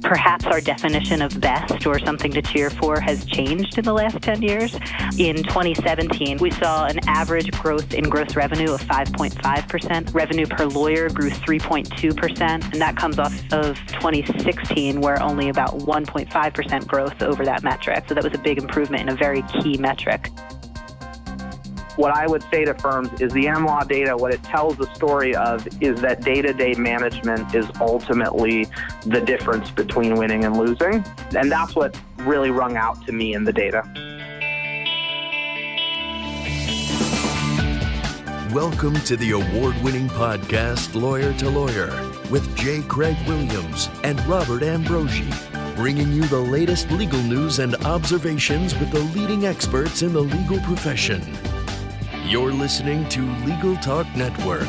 Perhaps our definition of best or something to cheer for has changed in the last 10 years. In 2017, we saw an average growth in gross revenue of 5.5%. Revenue per lawyer grew 3.2%, and that comes off of 2016, where only about 1.5% growth over that metric. So that was a big improvement in a very key metric. What I would say to firms is the AmLaw data, what it tells the story of is that day-to-day management is ultimately the difference between winning and losing. And that's what really rung out to me in the data. Welcome to the award-winning podcast, Lawyer to Lawyer, with J. Craig Williams and Robert Ambrogi, bringing you the latest legal news and observations with the leading experts in the legal profession. You're listening to Legal Talk Network.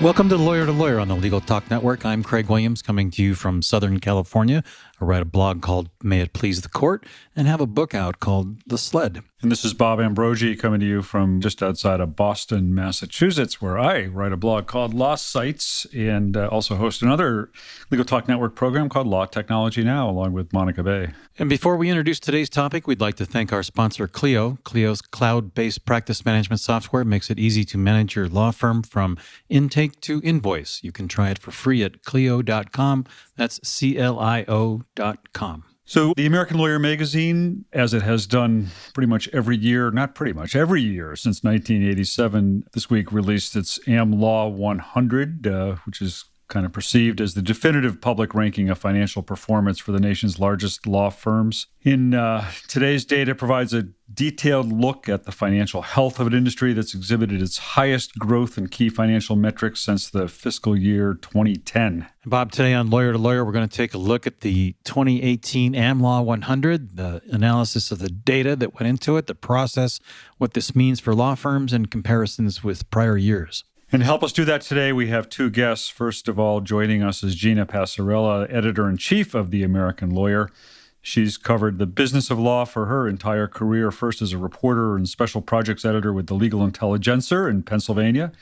Welcome to Lawyer on the Legal Talk Network. I'm Craig Williams, coming to you from Southern California. I write a blog called May It Please the Court and have a book out called The Sled. And this is Bob Ambrogi coming to you from just outside of Boston, Massachusetts, where I write a blog called Law Sites and also host another Legal Talk Network program called Law Technology Now, along with Monica Bay. And before we introduce today's topic, we'd like to thank our sponsor, Clio. Clio's cloud-based practice management software makes it easy to manage your law firm from intake to invoice. You can try it for free at Clio.com. That's CLIO.com. So the American Lawyer magazine, as it has done pretty much every year, not pretty much, every year since 1987, this week released its AmLaw 100, which is kind of perceived as the definitive public ranking of financial performance for the nation's largest law firms. In today's data provides a detailed look at the financial health of an industry that's exhibited its highest growth in key financial metrics since the fiscal year 2010. Bob, today on Lawyer to Lawyer, we're going to take a look at the 2018 AmLaw 100, the analysis of the data that went into it, the process, what this means for law firms, and comparisons with prior years. And to help us do that today, we have two guests. First of all, joining us is Gina Passarella, editor-in-chief of the American Lawyer. She's covered the business of law for her entire career, first as a reporter and special projects editor with the Legal Intelligencer in Pennsylvania,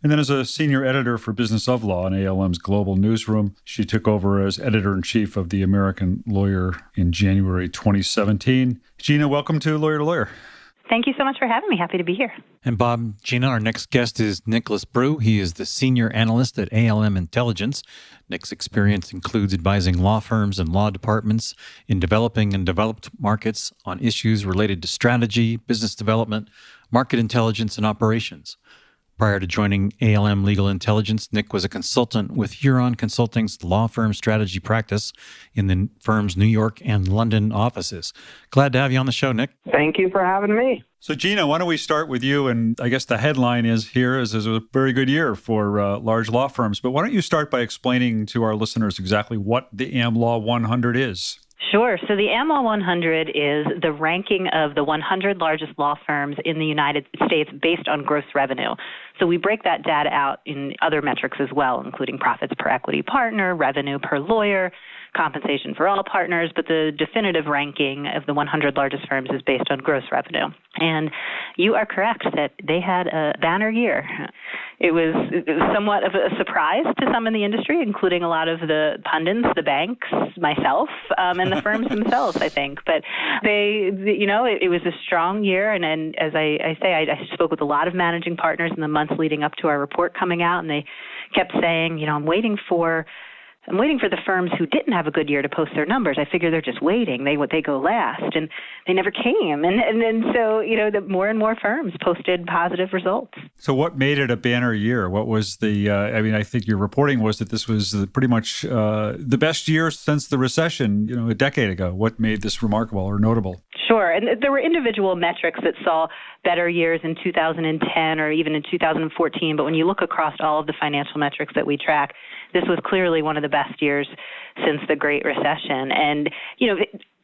and then as a senior editor for Business of Law in ALM's global newsroom. She took over as editor-in-chief of the American Lawyer in January 2017. Gina, welcome to Lawyer. Thank you so much for having me. Happy to be here. And Bob, Gina, our next guest is Nicholas Bruch. He is the senior analyst at ALM Intelligence. Nick's experience includes advising law firms and law departments in developing and developed markets on issues related to strategy, business development, market intelligence, and operations. Prior to joining ALM Legal Intelligence, Nick was a consultant with Huron Consulting's law firm strategy practice in the firm's New York and London offices. Glad to have you on the show, Nick. Thank you for having me. So, Gina, why don't we start with you? And I guess the headline is a very good year for large law firms. But why don't you start by explaining to our listeners exactly what the AmLaw 100 is? Sure. So the AmLaw 100 is the ranking of the 100 largest law firms in the United States based on gross revenue. So we break that data out in other metrics as well, including profits per equity partner, revenue per lawyer, compensation for all partners, but the definitive ranking of the 100 largest firms is based on gross revenue. And you are correct that they had a banner year. It was somewhat of a surprise to some in the industry, including a lot of the pundits, the banks, myself, and the firms themselves, I think. But it was a strong year. And as I say, I spoke with a lot of managing partners in the months leading up to our report coming out, and they kept saying, I'm waiting for the firms who didn't have a good year to post their numbers. I figure they're just waiting. They go last, and they never came. And so the more and more firms posted positive results. So what made it a banner year? What was I think your reporting was that this was pretty much the best year since the recession, a decade ago. What made this remarkable or notable? Sure. And there were individual metrics that saw better years in 2010 or even in 2014. But when you look across all of the financial metrics that we track, this was clearly one of the best years since the Great Recession. And,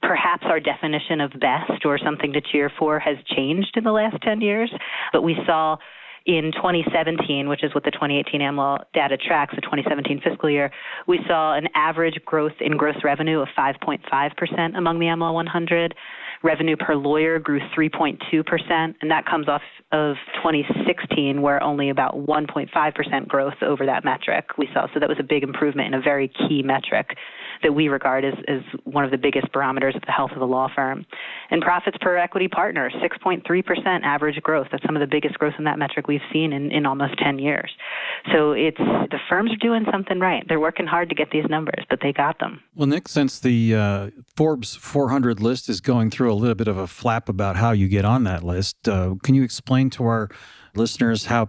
perhaps our definition of best or something to cheer for has changed in the last 10 years. But we saw in 2017, which is what the 2018 AmLaw data tracks, the 2017 fiscal year, we saw an average growth in gross revenue of 5.5% among the AmLaw 100. Revenue per lawyer grew 3.2%, and that comes off of 2016, where only about 1.5% growth over that metric we saw. So that was a big improvement in a very key metric that we regard as one of the biggest barometers of the health of a law firm. And profits per equity partner, 6.3% average growth. That's some of the biggest growth in that metric we've seen in almost 10 years. So the firms are doing something right. They're working hard to get these numbers, but they got them. Well, Nick, since the Forbes 400 list is going through a little bit of a flap about how you get on that list, can you explain to our listeners how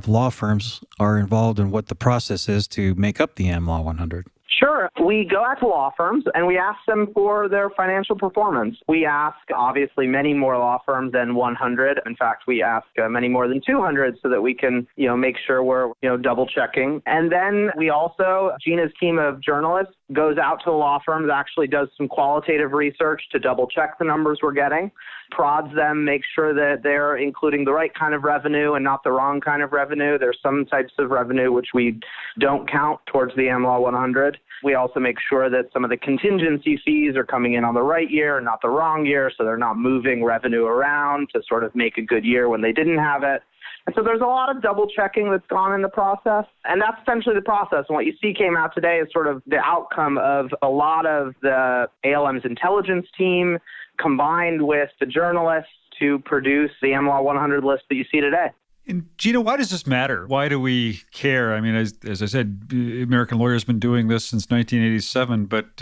law firms are involved and what the process is to make up the AmLaw 100? Sure. We go out to law firms and we ask them for their financial performance. We ask, obviously, many more law firms than 100. In fact, we ask many more than 200 so that we can, make sure we're, double checking. And then we also, Gina's team of journalists goes out to the law firms, actually does some qualitative research to double check the numbers we're getting, prods them, makes sure that they're including the right kind of revenue and not the wrong kind of revenue. There's some types of revenue which we don't count towards the AmLaw 100. We also make sure that some of the contingency fees are coming in on the right year and not the wrong year, so they're not moving revenue around to sort of make a good year when they didn't have it. And so there's a lot of double checking that's gone in the process. And that's essentially the process. And what you see came out today is sort of the outcome of a lot of the ALM's intelligence team combined with the journalists to produce the AmLaw 100 list that you see today. And Gina, why does this matter? Why do we care? I mean, as I said, American Lawyer has been doing this since 1987, but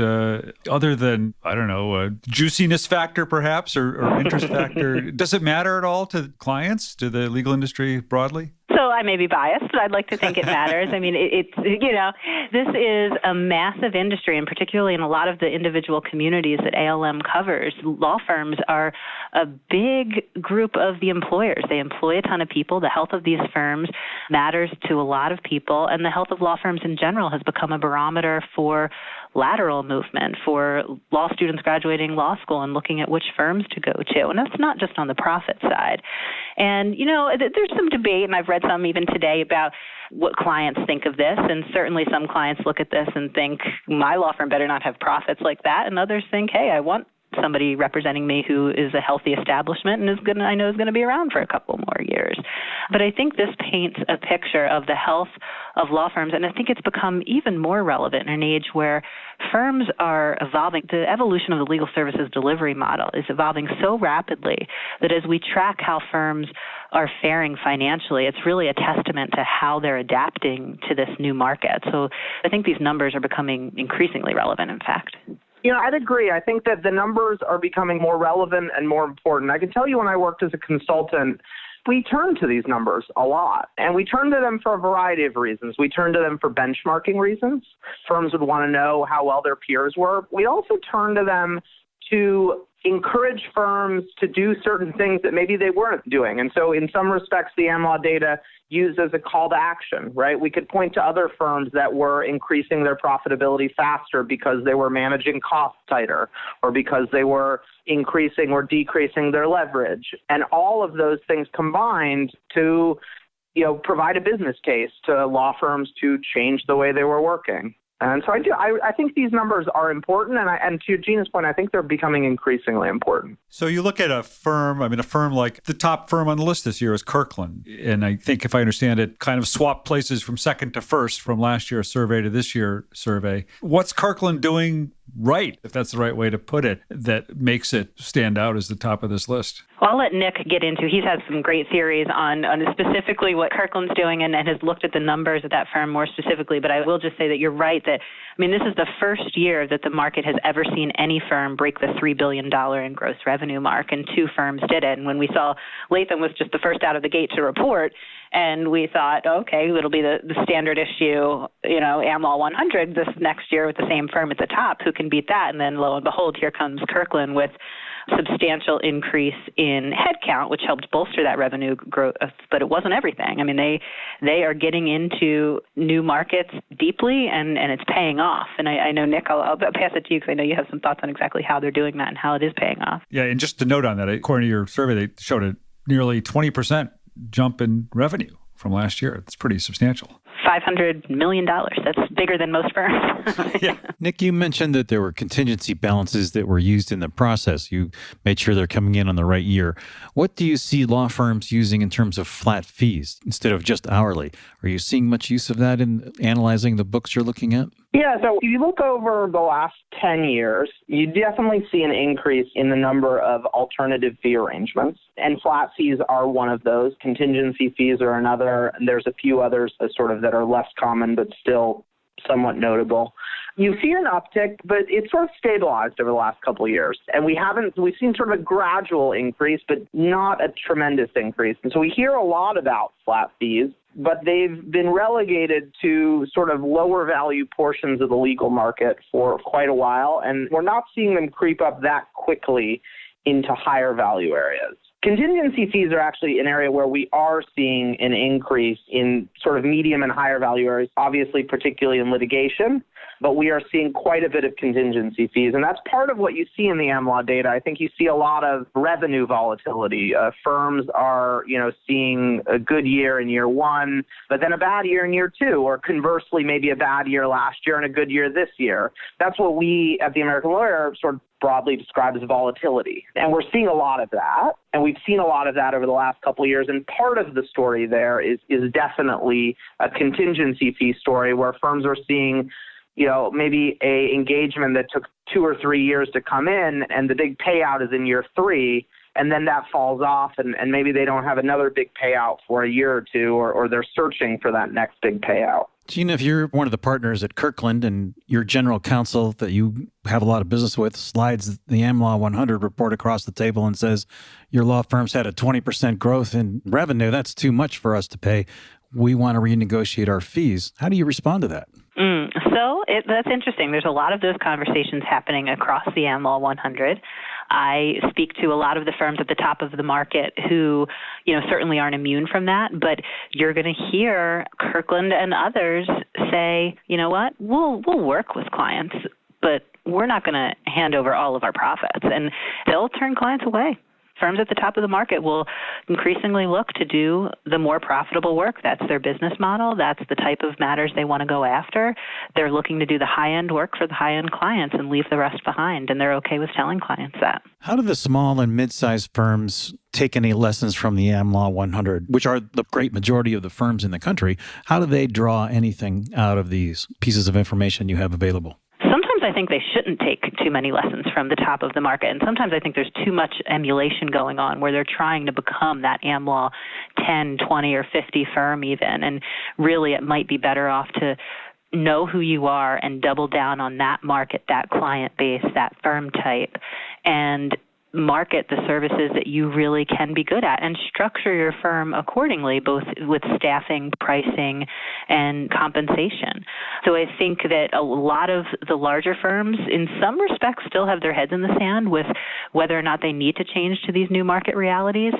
other than, a juiciness factor perhaps or interest factor, does it matter at all to clients, to the legal industry broadly? So I may be biased, but I'd like to think it matters. I mean, this is a massive industry, and particularly in a lot of the individual communities that ALM covers, law firms are a big group of the employers. They employ a ton of people. The health of these firms matters to a lot of people, and the health of law firms in general has become a barometer for lateral movement, for law students graduating law school and looking at which firms to go to. And that's not just on the profit side. And, there's some debate, and I've read some even today about what clients think of this. And certainly some clients look at this and think, my law firm better not have profits like that. And others think, hey, I want somebody representing me who is a healthy establishment and is going to be around for a couple more years. But I think this paints a picture of the health of law firms, and I think it's become even more relevant in an age where firms are evolving. The evolution of the legal services delivery model is evolving so rapidly that as we track how firms are faring financially, it's really a testament to how they're adapting to this new market. So I think these numbers are becoming increasingly relevant, in fact. I'd agree. I think that the numbers are becoming more relevant and more important. I can tell you when I worked as a consultant, we turned to these numbers a lot, and we turned to them for a variety of reasons. We turned to them for benchmarking reasons. Firms would want to know how well their peers were. We also turned to them to encourage firms to do certain things that maybe they weren't doing. And so in some respects, the AmLaw data used as a call to action, right? We could point to other firms that were increasing their profitability faster because they were managing costs tighter or because they were increasing or decreasing their leverage. And all of those things combined to, provide a business case to law firms to change the way they were working. And so I think these numbers are important, and to Gina's point, I think they're becoming increasingly important. So you look at a firm like the top firm on the list this year is Kirkland, and I think if I understand it, kind of swapped places from second to first from last year's survey to this year's survey. What's Kirkland doing right, if that's the right way to put it, that makes it stand out as the top of this list? Well, I'll let Nick get into. He's had some great theories on specifically what Kirkland's doing and has looked at the numbers of that firm more specifically. But I will just say that you're right that, this is the first year that the market has ever seen any firm break the $3 billion in gross revenue mark, and two firms did it. And when we saw Latham was just the first out of the gate to report, and we thought, okay, it'll be the standard issue, AmLaw 100 this next year with the same firm at the top. Who can beat that? And then lo and behold, here comes Kirkland with substantial increase in headcount, which helped bolster that revenue growth, but it wasn't everything. They are getting into new markets deeply, and it's paying off. And I know, Nick, I'll pass it to you because I know you have some thoughts on exactly how they're doing that and how it is paying off. Yeah, and just to note on that, according to your survey, they showed a nearly 20% jump in revenue from last year. It's pretty substantial. $500 million. That's bigger than most firms. Yeah. Nick, you mentioned that there were contingency balances that were used in the process. You made sure they're coming in on the right year. What do you see law firms using in terms of flat fees instead of just hourly? Are you seeing much use of that in analyzing the books you're looking at? Yeah, so if you look over the last 10 years, you definitely see an increase in the number of alternative fee arrangements, and flat fees are one of those. Contingency fees are another, and there's a few others that are less common but still somewhat notable. You see an uptick, but it's sort of stabilized over the last couple of years. And we've seen sort of a gradual increase, but not a tremendous increase. And so we hear a lot about flat fees, but they've been relegated to sort of lower value portions of the legal market for quite a while. And we're not seeing them creep up that quickly into higher value areas. Contingency fees are actually an area where we are seeing an increase in sort of medium and higher value areas, obviously particularly in litigation, but we are seeing quite a bit of contingency fees. And that's part of what you see in the AmLaw data. I think you see a lot of revenue volatility. Firms are, seeing a good year in year one, but then a bad year in year two, or conversely, maybe a bad year last year and a good year this year. That's what we at the American Lawyer sort of broadly describe as volatility. And we're seeing a lot of that. And we've seen a lot of that over the last couple of years. And part of the story there is definitely a contingency fee story where firms are seeing, maybe a engagement that took 2 or 3 years to come in, and the big payout is in year 3, and then that falls off, and maybe they don't have another big payout for a year or two, or they're searching for that next big payout. Gina, if you're one of the partners at Kirkland and your general counsel that you have a lot of business with slides the AmLaw 100 report across the table and says your law firm's had a 20% growth in revenue, that's too much for us to pay. We want to renegotiate our fees. How do you respond to that? That's interesting. There's a lot of those conversations happening across the AmLaw 100. I speak to a lot of the firms at the top of the market who, certainly aren't immune from that, but you're going to hear Kirkland and others say, you know what, we'll work with clients, but we're not going to hand over all of our profits, and they'll turn clients away. Firms at the top of the market will increasingly look to do the more profitable work. That's their business model. That's the type of matters they want to go after. They're looking to do the high-end work for the high-end clients and leave the rest behind, and they're okay with telling clients that. How do the small and mid-sized firms take any lessons from the AmLaw 100, which are the great majority of the firms in the country? How do they draw anything out of these pieces of information you have available? I think they shouldn't take too many lessons from the top of the market. And sometimes I think there's too much emulation going on where they're trying to become that AmLaw 10, 20, or 50 firm even. And really it might be better off to know who you are and double down on that market, that client base, that firm type, and market the services that you really can be good at and structure your firm accordingly, both with staffing, pricing, and compensation. So I think that a lot of the larger firms, in some respects, still have their heads in the sand with whether or not they need to change to these new market realities.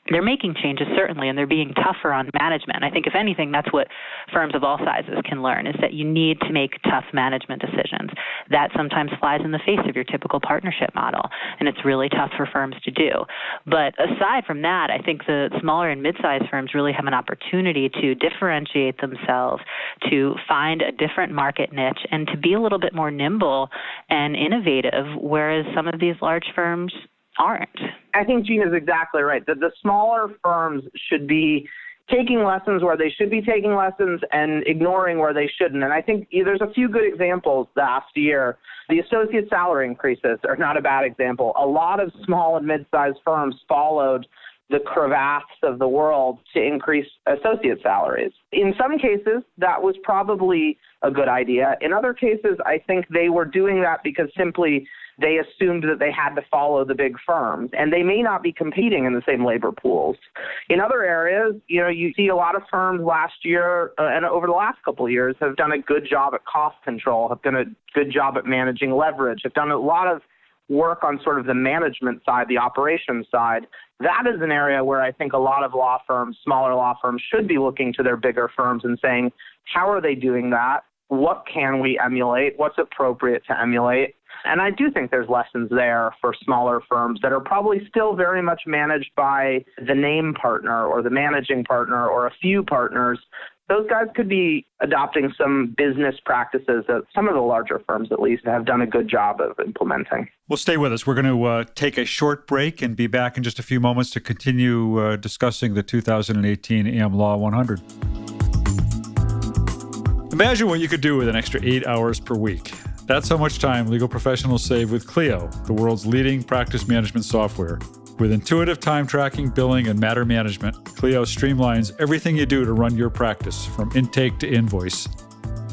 They're making changes, certainly, and they're being tougher on management. I think, if anything, that's what firms of all sizes can learn, is that you need to make tough management decisions. That sometimes flies in the face of your typical partnership model, and it's really tough for firms to do. But aside from that, I think the smaller and mid-sized firms really have an opportunity to differentiate themselves, to find a different market niche, and to be a little bit more nimble and innovative, whereas some of these large firms aren't. I think Gina's exactly right. That the smaller firms should be taking lessons where they should be taking lessons and ignoring where they shouldn't. And I think there's a few good examples last year. The associate salary increases are not a bad example. A lot of small and mid-sized firms followed the Cravats of the world to increase associate salaries. In some cases, that was probably a good idea. In other cases, I think they were doing that because simply they assumed that they had to follow the big firms, and they may not be competing in the same labor pools. In other areas, you see a lot of firms last year and over the last couple of years have done a good job at cost control, have done a good job at managing leverage, have done a lot of work on sort of the management side, the operations side. That is an area where I think a lot of law firms, smaller law firms, should be looking to their bigger firms and saying, how are they doing that? What can we emulate? What's appropriate to emulate? And I do think there's lessons there for smaller firms that are probably still very much managed by the name partner or the managing partner or a few partners, those guys could be adopting some business practices that some of the larger firms, at least, have done a good job of implementing. Well, stay with us. We're going to take a short break and be back in just a few moments to continue discussing the 2018 AM Law 100. Imagine what you could do with an extra 8 hours per week. That's how much time legal professionals save with Clio, the world's leading practice management software. With intuitive time tracking, billing, and matter management, Clio streamlines everything you do to run your practice, from intake to invoice.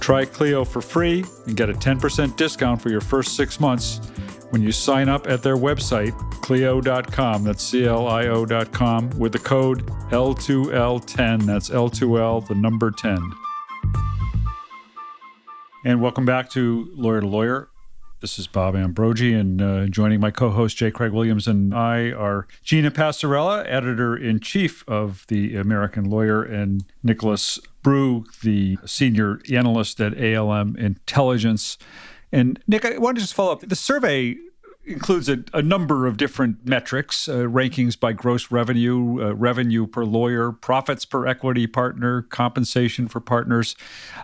Try Clio for free and get a 10% discount for your first 6 months when you sign up at their website, Clio.com, that's CLIO.com, with the code L2L10, that's L2L, the number 10. And welcome back to Lawyer to Lawyer. This is Bob Ambrogi, and joining my co-host J. Craig Williams and I are Gina Passarella, editor-in-chief of the American Lawyer, and Nicholas Brew, the senior analyst at ALM Intelligence. And Nick, I wanted to just follow up. The survey includes a number of different metrics, rankings by gross revenue, revenue per lawyer, profits per equity partner, compensation for partners.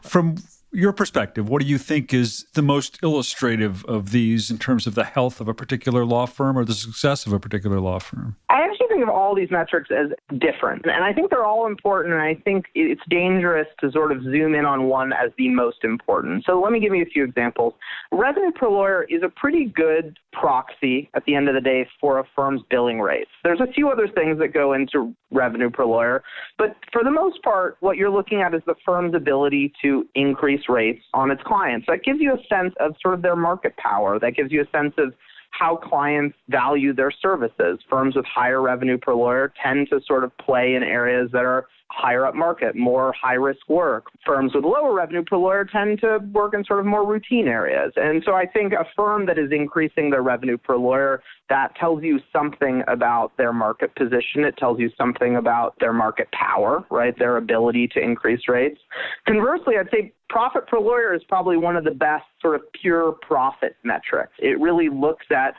From your perspective, what do you think is the most illustrative of these in terms of the health of a particular law firm or the success of a particular law firm? I actually think of all these metrics as different, and I think they're all important, and I think it's dangerous to sort of zoom in on one as the most important. So let me give you a few examples. Revenue per lawyer is a pretty good proxy at the end of the day for a firm's billing rates. There's a few other things that go into revenue per lawyer, but for the most part, what you're looking at is the firm's ability to increase rates on its clients. That gives you a sense of sort of their market power. That gives you a sense of how clients value their services. Firms with higher revenue per lawyer tend to sort of play in areas that are higher up market, more high-risk work. Firms with lower revenue per lawyer tend to work in sort of more routine areas. And so I think a firm that is increasing their revenue per lawyer, that tells you something about their market position. It tells you something about their market power, right? Their ability to increase rates. Conversely, I'd say profit per lawyer is probably one of the best sort of pure profit metrics. It really looks at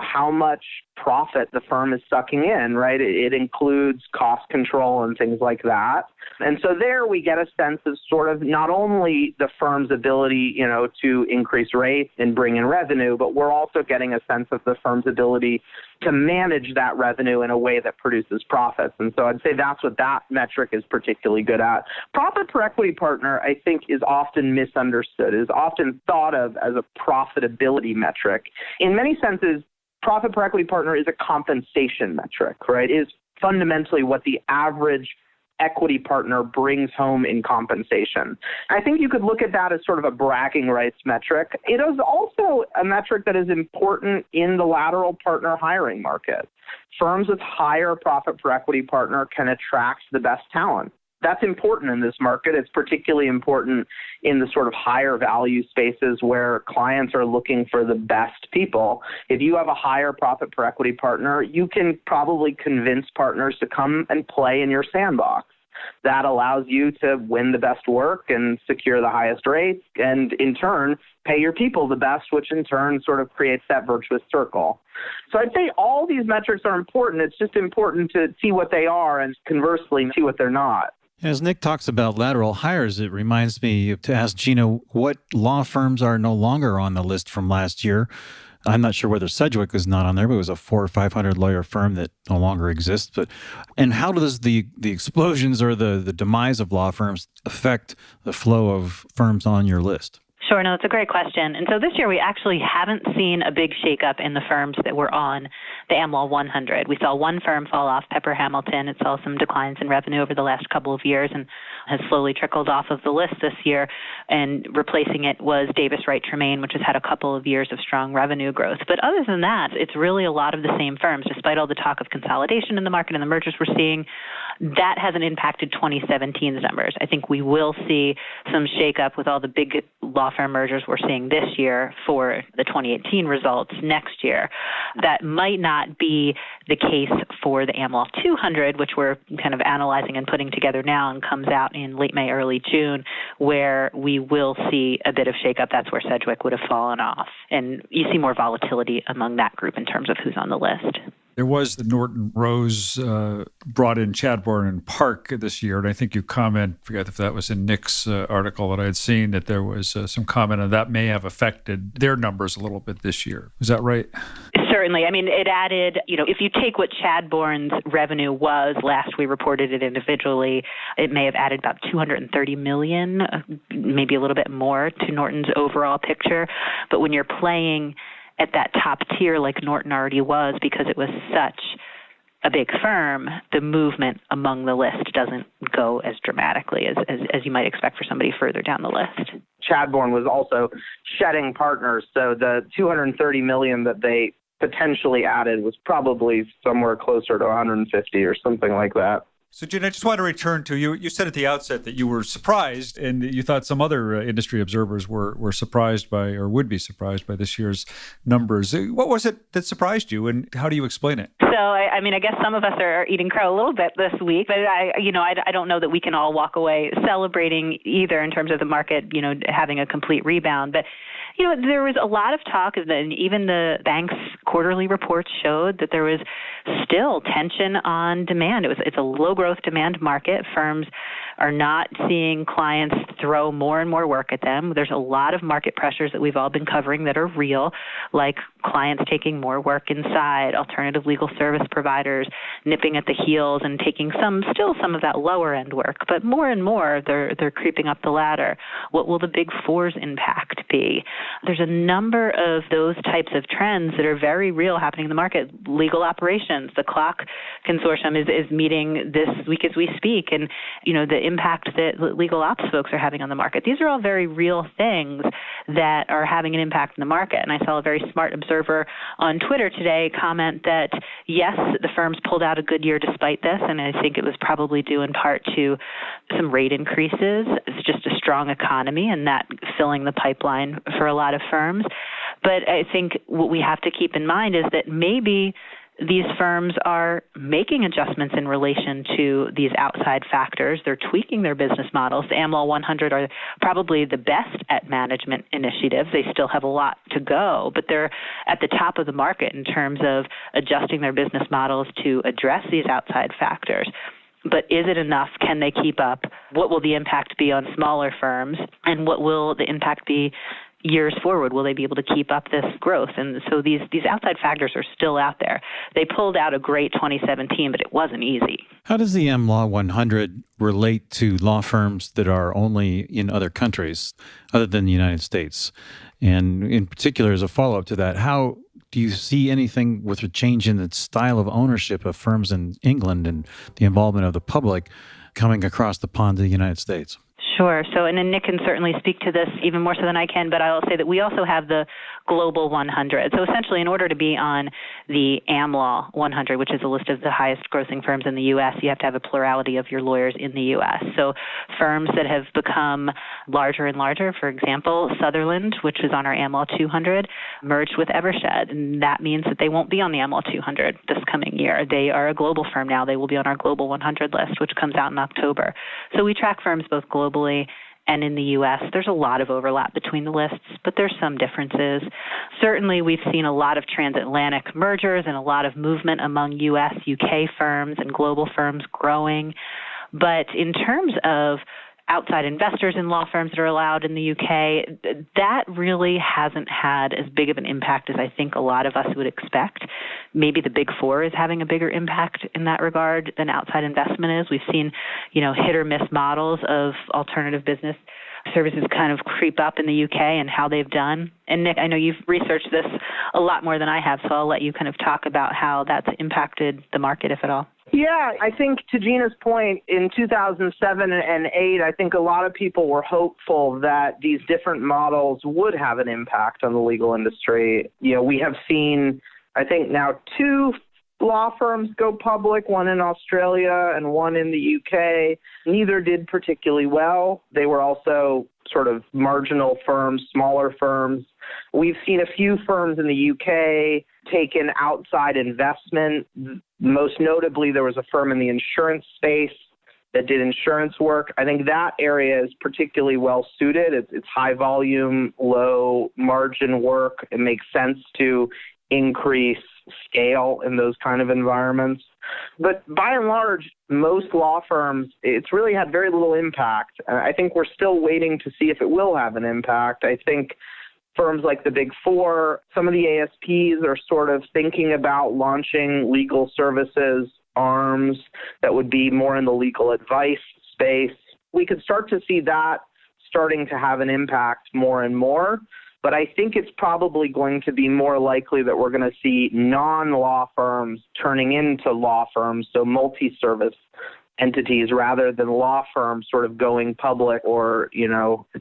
how much profit the firm is sucking in, right? It includes cost control and things like that. And so there we get a sense of sort of not only the firm's ability, to increase rates and bring in revenue, but we're also getting a sense of the firm's ability to manage that revenue in a way that produces profits. And so I'd say that's what that metric is particularly good at. Profit per equity partner, I think, is often misunderstood, is often thought of as a profitability metric. In many senses, profit per equity partner is a compensation metric, right? It is fundamentally what the average equity partner brings home in compensation. I think you could look at that as sort of a bragging rights metric. It is also a metric that is important in the lateral partner hiring market. Firms with higher profit per equity partner can attract the best talent. That's important in this market. It's particularly important in the sort of higher value spaces where clients are looking for the best people. If you have a higher profit per equity partner, you can probably convince partners to come and play in your sandbox. That allows you to win the best work and secure the highest rates, and in turn, pay your people the best, which in turn sort of creates that virtuous circle. So I'd say all these metrics are important. It's just important to see what they are and conversely see what they're not. As Nick talks about lateral hires, it reminds me to ask Gina what law firms are no longer on the list from last year. I'm not sure whether Sedgwick was not on there, but it was a 400 or 500 lawyer firm that no longer exists. And how does the explosions or the demise of law firms affect the flow of firms on your list? Sure. No, it's a great question. And so this year we actually haven't seen a big shakeup in the firms that were on the AmLaw 100. We saw one firm fall off, Pepper Hamilton. It saw some declines in revenue over the last couple of years and has slowly trickled off of the list this year. And replacing it was Davis Wright Tremaine, which has had a couple of years of strong revenue growth. But other than that, it's really a lot of the same firms. Despite all the talk of consolidation in the market and the mergers we're seeing, that hasn't impacted 2017's numbers. I think we will see some shakeup with all the big law firm mergers we're seeing this year for the 2018 results next year. That might not be the case for the AmLaw 200, which we're kind of analyzing and putting together now and comes out in late May, early June, where we will see a bit of shakeup. That's where Sedgwick would have fallen off. And you see more volatility among that group in terms of who's on the list. There was the Norton Rose brought in Chadbourne and Park this year, and I think you forget if that was in Nick's article that I had seen, that there was some comment on that may have affected their numbers a little bit this year. Is that right? Certainly. I mean, it added, if you take what Chadbourne's revenue was last we reported it individually, it may have added about $230 million, maybe a little bit more to Norton's overall picture. But when you're playing at that top tier like Norton already was, because it was such a big firm, the movement among the list doesn't go as dramatically as you might expect for somebody further down the list. Chadbourne was also shedding partners, so the $230 million that they potentially added was probably somewhere closer to 150 or something like that. So, Gina, I just want to return to you. You said at the outset that you were surprised, and you thought some other industry observers were surprised by, or would be surprised by, this year's numbers. What was it that surprised you, and how do you explain it? So, I mean, I guess some of us are eating crow a little bit this week, but I don't know that we can all walk away celebrating either in terms of the market, having a complete rebound. But there was a lot of talk, and even the bank's quarterly reports showed that there was still tension on demand. It's a low-growth demand market. Firms are not seeing clients throw more and more work at them. There's a lot of market pressures that we've all been covering that are real, like clients taking more work inside, alternative legal service providers nipping at the heels and taking some of that lower-end work. But more and more, they're creeping up the ladder. What will the Big Four's impact be? There's a number of those types of trends that are very real happening in the market. Legal operations, the Clock Consortium is meeting this week as we speak, and the impact that legal ops folks are having on the market. These are all very real things that are having an impact in the market. And I saw a very smart observer on Twitter today comment that, yes, the firms pulled out a good year despite this, and I think it was probably due in part to some rate increases. It's just a strong economy, and that filling the pipeline for a lot of firms. But I think what we have to keep in mind is that maybe these firms are making adjustments in relation to these outside factors. They're tweaking their business models. The AmLaw 100 are probably the best at management initiatives. They still have a lot to go, but they're at the top of the market in terms of adjusting their business models to address these outside factors. But is it enough? Can they keep up? What will the impact be on smaller firms? And what will the impact be years forward? Will they be able to keep up this growth? And so these outside factors are still out there. They pulled out a great 2017, but it wasn't easy. How does the AmLaw 100 relate to law firms that are only in other countries other than the United States? And in particular, as a follow-up to that, how do you see anything with a change in the style of ownership of firms in England and the involvement of the public coming across the pond to the United States? Sure. So, and then Nick can certainly speak to this even more so than I can, but I'll say that we also have the Global 100. So essentially, in order to be on the AmLaw 100, which is a list of the highest grossing firms in the U.S., you have to have a plurality of your lawyers in the U.S. So firms that have become larger and larger, for example, Sutherland, which is on our AmLaw 200, merged with Evershed, and that means that they won't be on the AmLaw 200 this coming year. They are a global firm now. They will be on our Global 100 list, which comes out in October. So we track firms both globally and in the U.S. There's a lot of overlap between the lists, but there's some differences. Certainly, we've seen a lot of transatlantic mergers and a lot of movement among U.S., U.K. firms and global firms growing. But in terms of outside investors in law firms that are allowed in the UK, that really hasn't had as big of an impact as I think a lot of us would expect. Maybe the Big Four is having a bigger impact in that regard than outside investment is. We've seen, hit or miss models of alternative business services kind of creep up in the UK and how they've done. And Nick, I know you've researched this a lot more than I have, so I'll let you kind of talk about how that's impacted the market, if at all. Yeah, I think to Gina's point, in 2007 and 8, I think a lot of people were hopeful that these different models would have an impact on the legal industry. We have seen, I think now 2 law firms go public, one in Australia and one in the UK. Neither did particularly well. They were also sort of marginal firms, smaller firms. We've seen a few firms in the UK take in outside investment. Most notably, there was a firm in the insurance space that did insurance work. I think that area is particularly well suited. It's high volume, low margin work. It makes sense to increase scale in those kind of environments. But by and large, most law firms, it's really had very little impact. I think we're still waiting to see if it will have an impact. I think firms like the Big Four, some of the ASPs are sort of thinking about launching legal services arms that would be more in the legal advice space. We could start to see that starting to have an impact more and more. But I think it's probably going to be more likely that we're going to see non-law firms turning into law firms, so multi-service entities rather than law firms sort of going public or,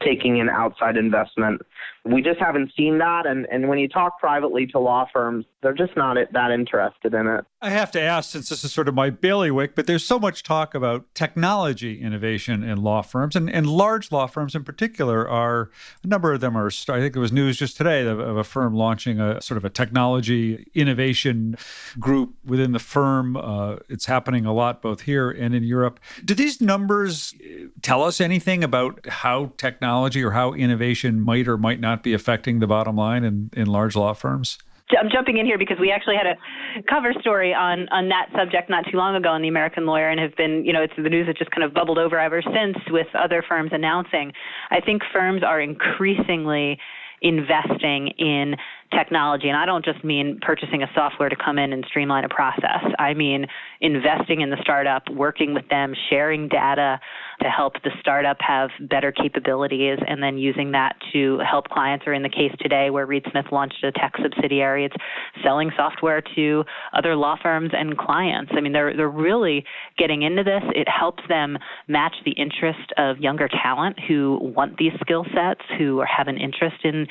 taking in outside investment. We just haven't seen that. And when you talk privately to law firms, they're just not that interested in it. I have to ask, since this is sort of my bailiwick, but there's so much talk about technology innovation in law firms, and large law firms in particular a number of them are, I think there was news just today of a firm launching a sort of a technology innovation group within the firm. It's happening a lot both here and in Europe. Do these numbers tell us anything about how technology or how innovation might or might not be affecting the bottom line in large law firms? I'm jumping in here because we actually had a cover story on that subject not too long ago in the American Lawyer, and have been, it's the news that just kind of bubbled over ever since with other firms announcing. I think firms are increasingly investing in technology. And I don't just mean purchasing a software to come in and streamline a process. I mean investing in the startup, working with them, sharing data to help the startup have better capabilities, and then using that to help clients. Or in the case today where Reed Smith launched a tech subsidiary, it's selling software to other law firms and clients. I mean, they're really getting into this. It helps them match the interest of younger talent who want these skill sets, who have an interest in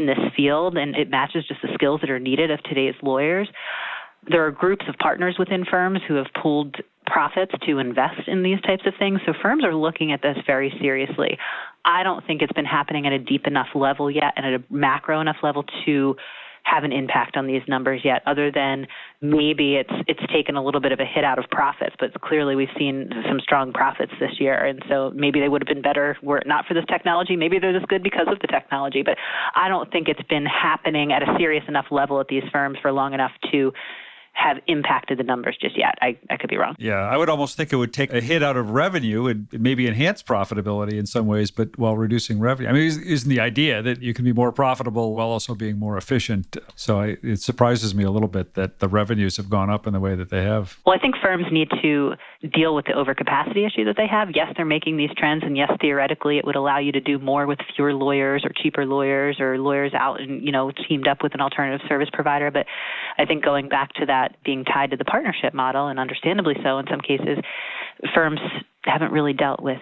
this field, and it matches just the skills that are needed of today's lawyers. There are groups of partners within firms who have pooled profits to invest in these types of things. So firms are looking at this very seriously. I don't think it's been happening at a deep enough level yet and at a macro enough level to have an impact on these numbers yet, other than maybe it's taken a little bit of a hit out of profits, but clearly we've seen some strong profits this year. And so maybe they would have been better were it not for this technology. Maybe they're this good because of the technology, but I don't think it's been happening at a serious enough level at these firms for long enough to have impacted the numbers just yet. I could be wrong. Yeah, I would almost think it would take a hit out of revenue and maybe enhance profitability in some ways, but while reducing revenue. I mean, isn't the idea that you can be more profitable while also being more efficient? So it surprises me a little bit that the revenues have gone up in the way that they have. Well, I think firms need to deal with the overcapacity issue that they have. Yes, they're making these trends, and yes, theoretically, it would allow you to do more with fewer lawyers or cheaper lawyers or lawyers out and, teamed up with an alternative service provider. But I think going back to that being tied to the partnership model, and understandably so in some cases, firms haven't really dealt with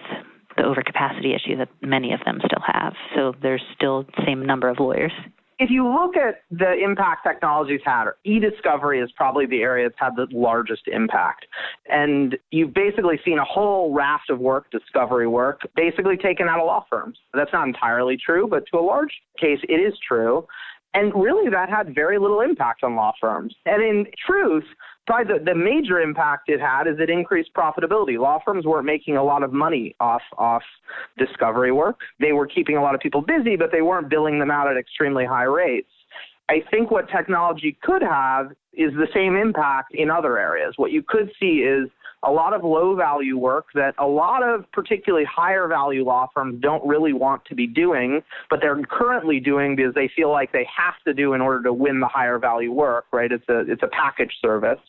the overcapacity issue that many of them still have. So there's still the same number of lawyers. If you look at the impact technology's had, e-discovery is probably the area that's had the largest impact. And you've basically seen a whole raft of work, discovery work, basically taken out of law firms. That's not entirely true, but to a large case, it is true. And really, that had very little impact on law firms. And in truth, probably the major impact it had is it increased profitability. Law firms weren't making a lot of money off discovery work. They were keeping a lot of people busy, but they weren't billing them out at extremely high rates. I think what technology could have is the same impact in other areas. What you could see is a lot of low-value work that a lot of particularly higher-value law firms don't really want to be doing, but they're currently doing because they feel like they have to do in order to win the higher-value work, right? It's a package service.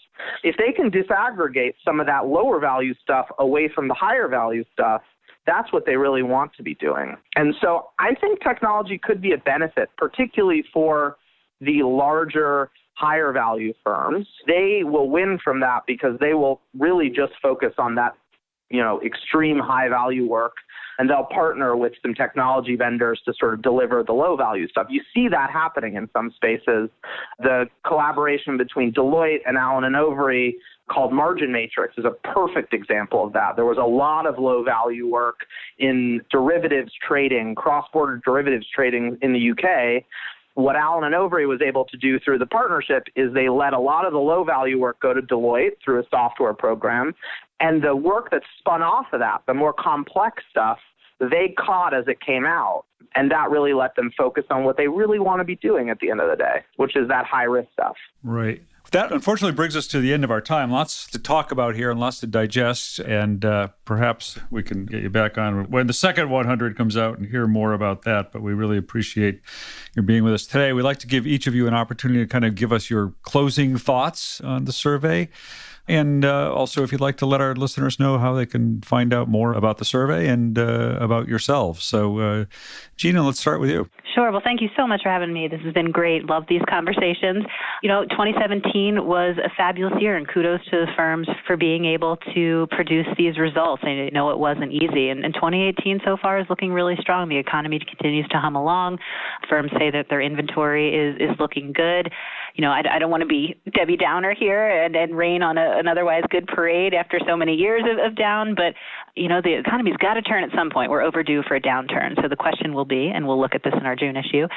If they can disaggregate some of that lower-value stuff away from the higher-value stuff, that's what they really want to be doing. And so I think technology could be a benefit, particularly for the larger, higher value firms. They will win from that because they will really just focus on that, extreme high value work, and they'll partner with some technology vendors to sort of deliver the low value stuff. You see that happening in some spaces. The collaboration between Deloitte and Allen & Overy called Margin Matrix is a perfect example of that. There was a lot of low value work in derivatives trading, cross-border derivatives trading in the UK. What Allen & Overy was able to do through the partnership is they let a lot of the low-value work go to Deloitte through a software program, and the work that spun off of that, the more complex stuff, they caught as it came out, and that really let them focus on what they really want to be doing at the end of the day, which is that high-risk stuff. Right. That unfortunately brings us to the end of our time. Lots to talk about here and lots to digest. And perhaps we can get you back on when the second 100 comes out and hear more about that. But we really appreciate your being with us today. We'd like to give each of you an opportunity to kind of give us your closing thoughts on the survey. And also, if you'd like to let our listeners know how they can find out more about the survey and about yourselves. So, Gina, let's start with you. Sure. Well, thank you so much for having me. This has been great. Love these conversations. 2017 was a fabulous year, and kudos to the firms for being able to produce these results. I know it wasn't easy. And 2018 so far is looking really strong. The economy continues to hum along. Firms say that their inventory is looking good. I don't want to be Debbie Downer here and rain on an otherwise good parade after so many years of down, but the economy's got to turn at some point. We're overdue for a downturn. So the question will be, and we'll look at this in our June issue,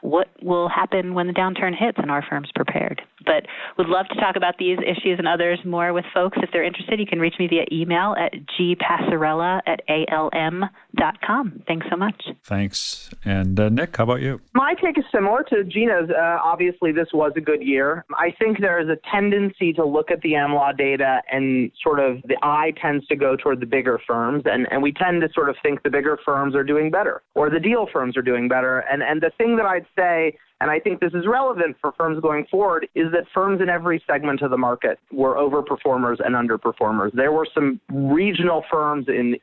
what will happen when the downturn hits, and are firms prepared? But would love to talk about these issues and others more with folks. If they're interested, you can reach me via email at gpassarella@alm.com. Thanks so much. Thanks. And Nick, how about you? My take is similar to Gina's. Obviously, this was a good year. I think there is a tendency to look at the AmLaw data and sort of the eye tends to go toward the bigger firms, and we tend to sort of think the bigger firms are doing better or the deal firms are doing better. And the thing that I'd say, and I think this is relevant for firms going forward, is that firms in every segment of the market were overperformers and underperformers. There were some regional firms in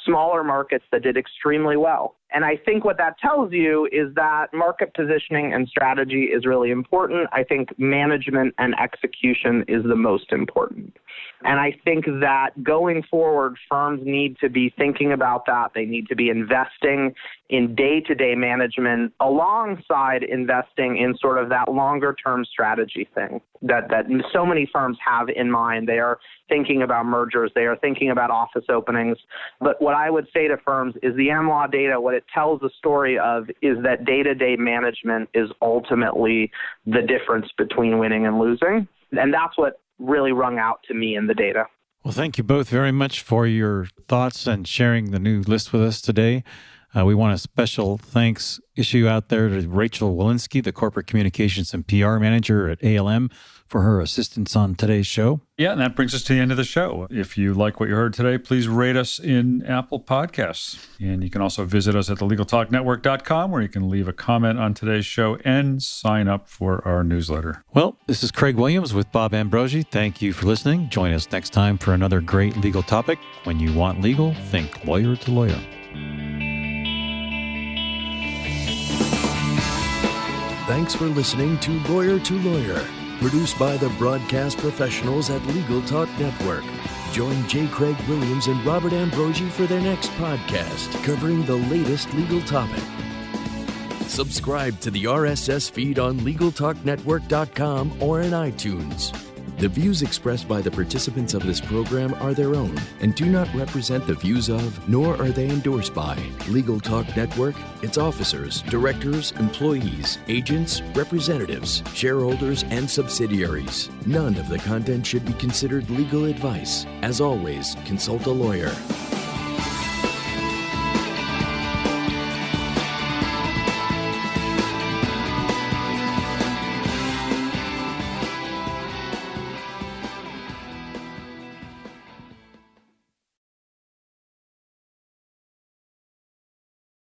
smaller markets that did extremely well. And I think what that tells you is that market positioning and strategy is really important. I think management and execution is the most important. And I think that going forward, firms need to be thinking about that. They need to be investing in day-to-day management alongside investing in sort of that longer-term strategy thing that so many firms have in mind. They are thinking about mergers. They are thinking about office openings. But what I would say to firms is the AmLaw data, what it tells the story of is that day-to-day management is ultimately the difference between winning and losing. And that's what really rung out to me in the data. Well, thank you both very much for your thoughts and sharing the new list with us today. We want a special thanks issue out there to Rachel Walensky, the Corporate Communications and PR Manager at ALM, for her assistance on today's show. Yeah, and that brings us to the end of the show. If you like what you heard today, please rate us in Apple Podcasts. And you can also visit us at thelegaltalknetwork.com, where you can leave a comment on today's show and sign up for our newsletter. Well, this is Craig Williams with Bob Ambrogi. Thank you for listening. Join us next time for another great legal topic. When you want legal, think lawyer to lawyer. Thanks for listening to Lawyer, produced by the broadcast professionals at Legal Talk Network. Join J. Craig Williams and Robert Ambrogi for their next podcast covering the latest legal topic. Subscribe to the RSS feed on LegalTalkNetwork.com or in iTunes. The views expressed by the participants of this program are their own and do not represent the views of, nor are they endorsed by, Legal Talk Network, its officers, directors, employees, agents, representatives, shareholders, and subsidiaries. None of the content should be considered legal advice. As always, consult a lawyer.